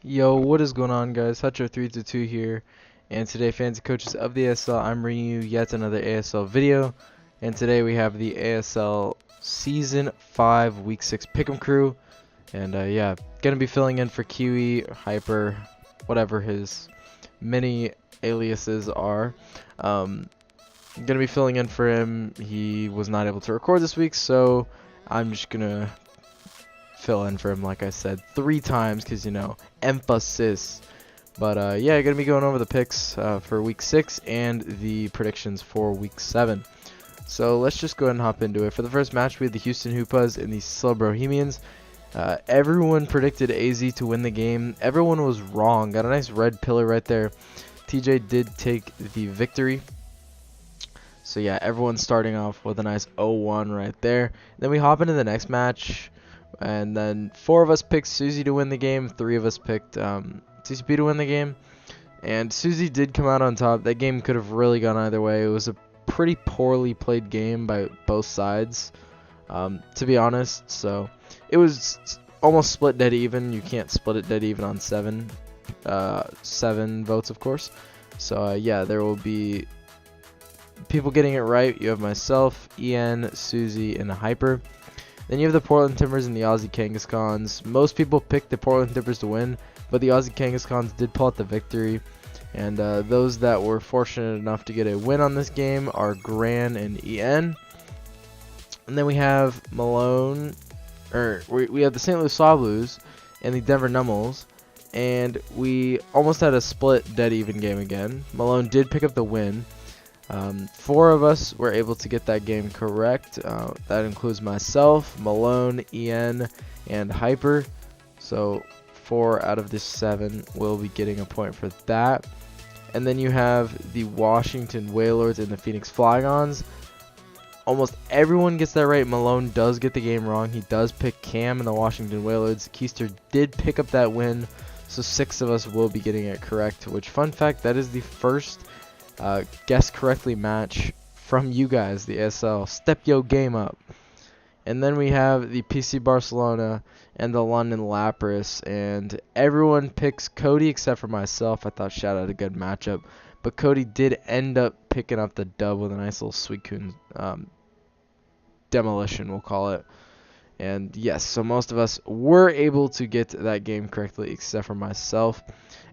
Yo, what is going on, guys? Hutcher322 here, and today, fans and coaches of the ASL, I'm bringing you yet another ASL video. And today we have the ASL Season 5 Week 6 Pick'em crew, and yeah, gonna be filling in for Kiwi, Hyper, whatever his many aliases are. Gonna be filling in for him. He was not able to record this week, so I'm just gonna fill in for him, like I said, 3 times, because, you know, emphasis. But yeah, gonna be going over the picks for week 6 and the predictions for week 7. So let's just go ahead and hop into it. For the first match, we had the Houston Hoopas and the Slow Bohemians. Everyone predicted AZ to win the game. Everyone was wrong. Got a nice red pillar right there. TJ did take the victory. So yeah, everyone's starting off with a nice 0-1 right there. Then we hop into the next match. And then 4 of us picked Susie to win the game. 3 of us picked TCP to win the game. And Susie did come out on top. That game could have really gone either way. It was a pretty poorly played game by both sides, to be honest. So it was almost split dead even. You can't split it dead even on 7 votes, of course. So yeah, there will be people getting it right. You have myself, Ian, Susie, and Hyper. Then you have the Portland Timbers and the Aussie Kangaskons. Most people picked the Portland Timbers to win, but the Aussie Kangaskons did pull out the victory. And those that were fortunate enough to get a win on this game are Gran and En. And then we have Malone, or we have the St. Louis Saw Blues and the Denver Nummels. And we almost had a split dead even game again. Malone did pick up the win. 4 of us were able to get that game correct. That includes myself, Malone, En, and Hyper. So 4 out of the 7 will be getting a point for that. And then you have the Washington Whalers and the Phoenix Flygons. Almost everyone gets that right. Malone does get the game wrong. He does pick Cam and the Washington Whalers. Keister did pick up that win. So 6 of us will be getting it correct. Which, fun fact, that is the first guess correctly match from you guys, the ASL. Step yo game up. And then we have the PC Barcelona and the London Lapras, and everyone picks Cody except for myself. I thought Shout had a good matchup, but Cody did end up picking up the dub with a nice little Suicune demolition, we'll call it. And yes, so most of us were able to get that game correctly except for myself.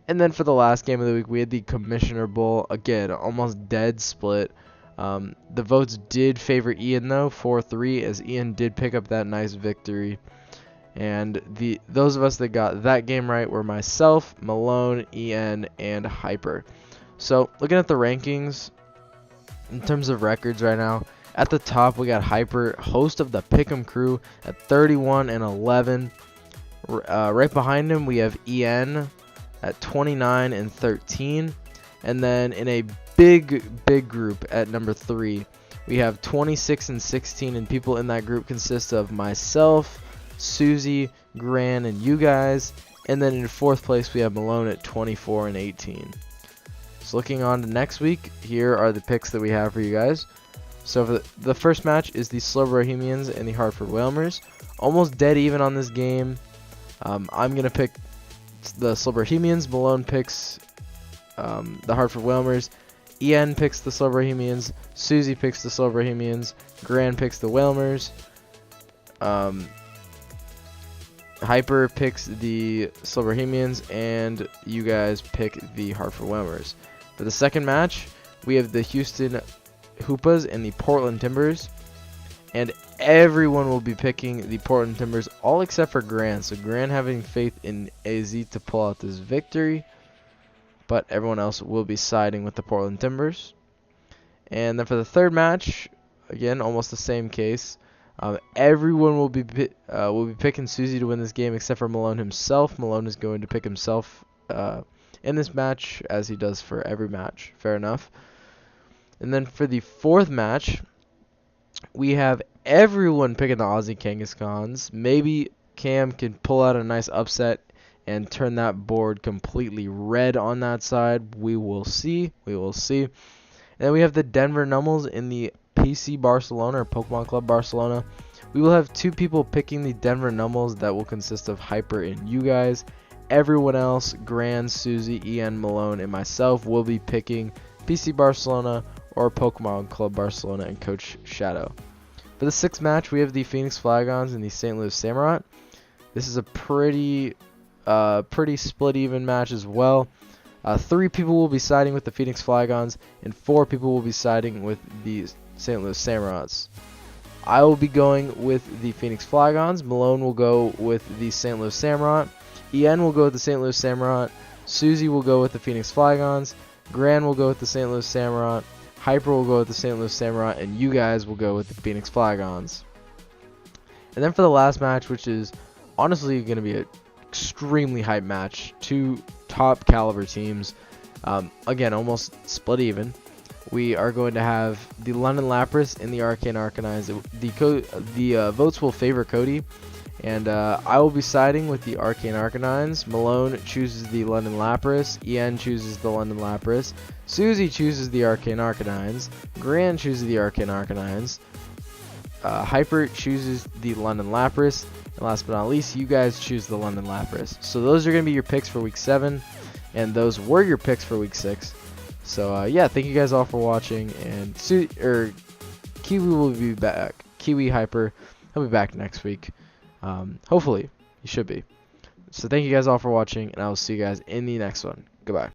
And then for the last game of the week, we had the Commissioner Bowl. Again, almost dead split. The votes did favor Ian, though, 4-3, as Ian did pick up that nice victory. And those of us that got that game right were myself, Malone, Ian, and Hyper. So, looking at the rankings, in terms of records right now, at the top we got Hyper, host of the Pick'em crew, at 31-11. Right behind him we have Ian at 29-13, and then in a big group at number 3 we have 26-16, and people in that group consist of myself, Susie, Gran, and you guys. And then in 4th place we have Malone at 24-18. So looking on to next week, here are the picks that we have for you guys. So for the first match is the Slow Bohemians and the Hartford Whalers. Almost dead even on this game. I'm gonna pick the Slow Bohemians. Malone picks the Hartford Whalers. Ian picks the Slow Bohemians. Susie picks the Slow Bohemians. Gran picks the Whalers. Hyper picks the Slow Bohemians, and you guys pick the Hartford Whalers. For the second match, we have the Houston Hoopas and the Portland Timbers. And everyone will be picking the Portland Timbers, all except for Gran. So Gran having faith in AZ to pull out this victory. But everyone else will be siding with the Portland Timbers. And then for the third match, again, almost the same case. Everyone will be picking Susie to win this game except for Malone himself. Malone is going to pick himself in this match, as he does for every match. Fair enough. And then for the fourth match, we have everyone picking the Aussie Kangaskons. Maybe Cam can pull out a nice upset and turn that board completely red on that side. We will see. We will see. And then we have the Denver Nummels in the PC Barcelona, or Pokemon Club Barcelona. We will have 2 people picking the Denver Nummels. That will consist of Hyper and you guys. everyone else, Gran, Susie, Ian, Malone, and myself, will be picking PC Barcelona or Pokemon Club Barcelona and Coach Shadow. For the sixth match, we have the Phoenix Flagons and the St. Louis Samurai. This is a pretty split even match as well. 3 people will be siding with the Phoenix Flagons, and 4 people will be siding with the St. Louis Samurais. I will be going with the Phoenix Flagons. Malone will go with the St. Louis Samurai. Ian will go with the St. Louis Samurai. Susie will go with the Phoenix Flagons. Gran will go with the St. Louis Samurai. Hyper will go with the St. Louis Samurai, and you guys will go with the Phoenix Flagons. And then for the last match, which is honestly going to be an extremely hype match, 2 top caliber teams, again almost split even. We are going to have the London Lapras and the Arcane Arcanines. The votes will favor Cody, and I will be siding with the Arcane Arcanines. Malone chooses the London Lapras. Ian chooses the London Lapras. Susie chooses the Arcane Arcanines. Gran chooses the Arcane Arcanines. Hyper chooses the London Lapras. And last but not least, you guys choose the London Lapras. So those are going to be your picks for Week 7, and those were your picks for Week 6. So yeah, thank you guys all for watching, and Kiwi will be back. Kiwi Hyper, he'll be back next week. Hopefully, he should be. So thank you guys all for watching, and I will see you guys in the next one. Goodbye.